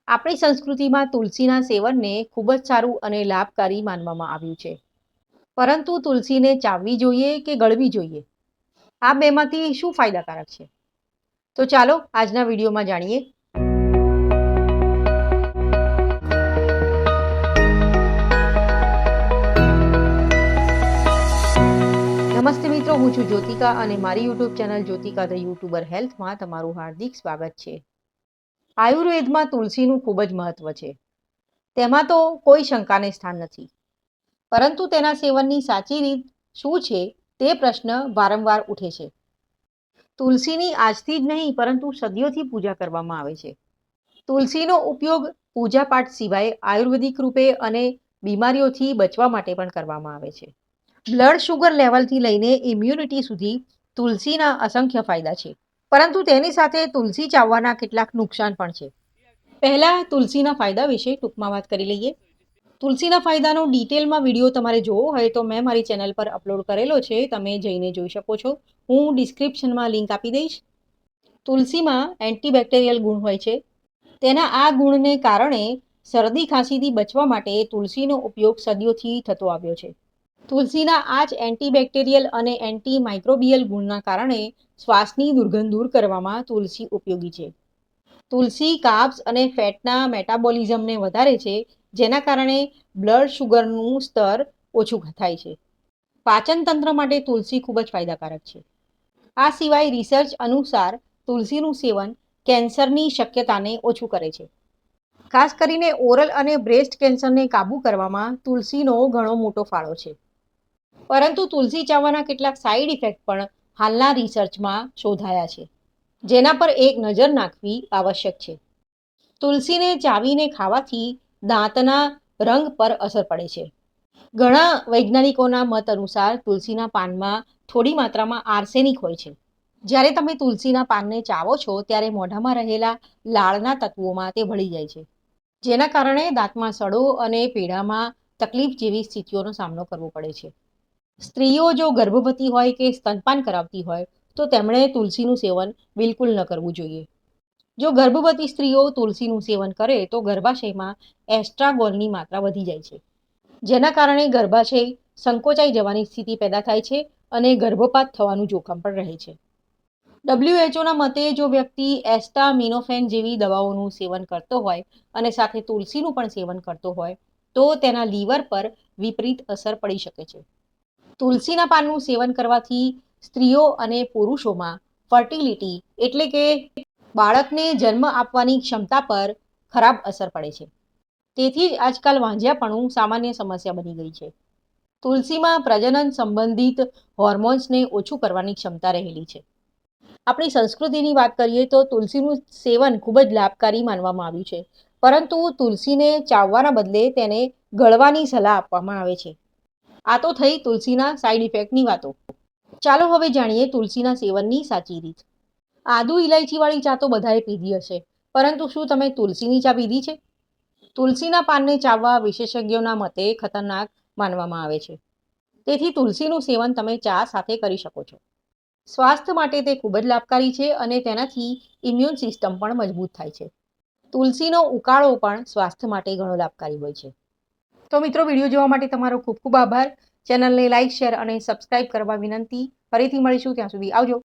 આપણી સંસ્કૃતિમાં તુલસીના સેવનને ખૂબ જ સારું અને લાભકારી માનવામાં આવ્યું છે. પરંતુ તુલસીને ચાવવી જોઈએ કે ગળવી જોઈએ? આ બેમાંથી શું ફાયદાકારક છે? તો ચાલો આજના વિડીયોમાં જાણીએ. નમસ્તે મિત્રો, હું છું જ્યોતિકા અને મારી YouTube channel Jyotika the YouTuber હેલ્થમાં તમારું હાર્દિક સ્વાગત છે. આયુર્વેદમાં તુલસીનું ખૂબ જ મહત્વ છે. તેમાં તો કોઈ શંકાને સ્થાન નથી. પરંતુ તેના સેવનની સાચી રીત શું છે તે પ્રશ્ન વારંવાર ઉઠે છે. તુલસીની આજથી જ નહીં પરંતુ સદીઓથી પૂજા કરવામાં આવે છે. તુલસીનો ઉપયોગ પૂજાપાઠ સિવાય આયુર્વેદિક રૂપે અને બીમારીઓથી બચવા માટે પણ કરવામાં આવે છે. બ્લડ શુગર લેવલથી લઈને ઇમ્યુનિટી સુધી તુલસીના અસંખ્ય ફાયદા છે. પરંતુ તેની સાથે તુલસી ચાવવાના કેટલાક નુકસાન પણ છે. પહેલા તુલસીના ફાયદા વિશે ટૂંકમાં વાત કરી લઈએ. તુલસીના ફાયદાનો ડિટેલમાં વિડીયો તમારે જોવો હોય તો મેં મારી ચેનલ પર અપલોડ કરેલો છે, તમે જઈને જોઈ શકો છો. હું ડિસ્ક્રિપ્શનમાં લિંક આપી દઈશ. તુલસીમાં એન્ટીબેક્ટેરિયલ ગુણ હોય છે. તેના આ ગુણને કારણે શરદી ખાંસીથી બચવા માટે તુલસીનો ઉપયોગ સદીઓથી થતો આવ્યો છે. તુલસીના આ જ એન્ટીબેક્ટેરિયલ અને એન્ટીમાઇક્રોબિયલ ગુણના કારણે શ્વાસની દુર્ગંધ દૂર કરવામાં તુલસી ઉપયોગી છે. તુલસી કાર્બ્સ અને ફેટના મેટાબોલિઝમને વધારે છે, જેના કારણે બ્લડ શુગરનું સ્તર ઓછું થાય છે. પાચન તંત્ર માટે તુલસી ખૂબ જ ફાયદાકારક છે. આ સિવાય રિસર્ચ અનુસાર તુલસીનું સેવન કેન્સરની શક્યતાને ઓછું કરે છે. ખાસ કરીને ઓરલ અને બ્રેસ્ટ કેન્સરને કાબૂ કરવામાં તુલસીનો ઘણો મોટો ફાળો છે. પરંતુ તુલસી ચાવવાના કેટલાક સાઇડ ઇફેક્ટ પણ હાલના રિસર્ચમાં શોધાયા છે, જેના પર એક નજર નાખવી આવશ્યક છે. તુલસીને ચાવીને ખાવાથી દાંતના રંગ પર અસર પડે છે. ઘણા વૈજ્ઞાનિકોના મત અનુસાર તુલસીના પાનમાં થોડી માત્રામાં આર્સેનિક હોય છે. જ્યારે તમે તુલસીના પાનને ચાવો છો ત્યારે મોઢામાં રહેલા લાળના તત્વોમાં તે ભળી જાય છે, જેના કારણે દાંતમાં સડો અને પીડામાં તકલીફ જેવી સ્થિતિઓનો સામનો કરવો પડે છે. સ્ત્રીઓ જો ગર્ભવતી હોય કે સ્તનપાન કરાવતી હોય તો તેમણે તુલસીનું સેવન બિલકુલ ન કરવું જોઈએ. જો ગર્ભવતી સ્ત્રીઓ તુલસીનું સેવન કરે તો ગર્ભાશયમાં એસ્ટ્રાગોનની માત્રા વધી જાય છે, જેના કારણે ગર્ભાશય સંકોચાઈ જવાની સ્થિતિ પેદા થાય છે અને ગર્ભપાત થવાનું જોખમ પણ રહે છે. WHO મતે જો વ્યક્તિ એસ્ટામિનોફેન જેવી દવાઓનું સેવન કરતો હોય અને સાથે તુલસીનું પણ સેવન કરતો હોય તો તેના લીવર પર વિપરીત અસર પડી શકે છે. તુલસીના પાનનું સેવન કરવાથી સ્ત્રીઓ અને પુરુષોમાં ફર્ટિલિટી એટલે કે બાળકને જન્મ આપવાની ક્ષમતા પર ખરાબ અસર પડે છે. તેથી જ આજકાલ વાંઝિયાપણું સામાન્ય સમસ્યા બની ગઈ છે. તુલસીમાં પ્રજનન સંબંધિત હોર્મોન્સને ઓછું કરવાની ક્ષમતા રહેલી છે. આપણી સંસ્કૃતિની વાત કરીએ તો તુલસીનું સેવન ખૂબ જ લાભકારી માનવામાં આવ્યું છે, પરંતુ તુલસીને ચાવવાના બદલે તેને ગળવાની સલાહ આપવામાં આવે છે. આ તો થઈ તુલસીના સાઇડ ઇફેક્ટની વાતો. ચાલો હવે જાણીએ તુલસીના સેવનની સાચી રીત. આદુ ઇલાયચીવાળી ચા તો બધાએ પીધી હશે, પરંતુ શું તમે તુલસીની ચા પીધી છે? તુલસીના પાનને ચાવવા વિશેષજ્ઞોના મતે ખતરનાક માનવામાં આવે છે. તેથી તુલસીનું સેવન તમે ચા સાથે કરી શકો છો. સ્વાસ્થ્ય માટે તે ખૂબ જ લાભકારી છે અને તેનાથી ઇમ્યુન સિસ્ટમ પણ મજબૂત થાય છે. તુલસીનો ઉકાળો પણ સ્વાસ્થ્ય માટે ઘણો લાભકારી હોય છે. તો મિત્રો, વિડીયો જોવા માટે તમારો ખૂબ ખૂબ આભાર. ચેનલને લાઇક, શેર અને સબસ્ક્રાઇબ કરવા વિનંતી. ફરીથી મળીશું, ત્યાં સુધી આવજો.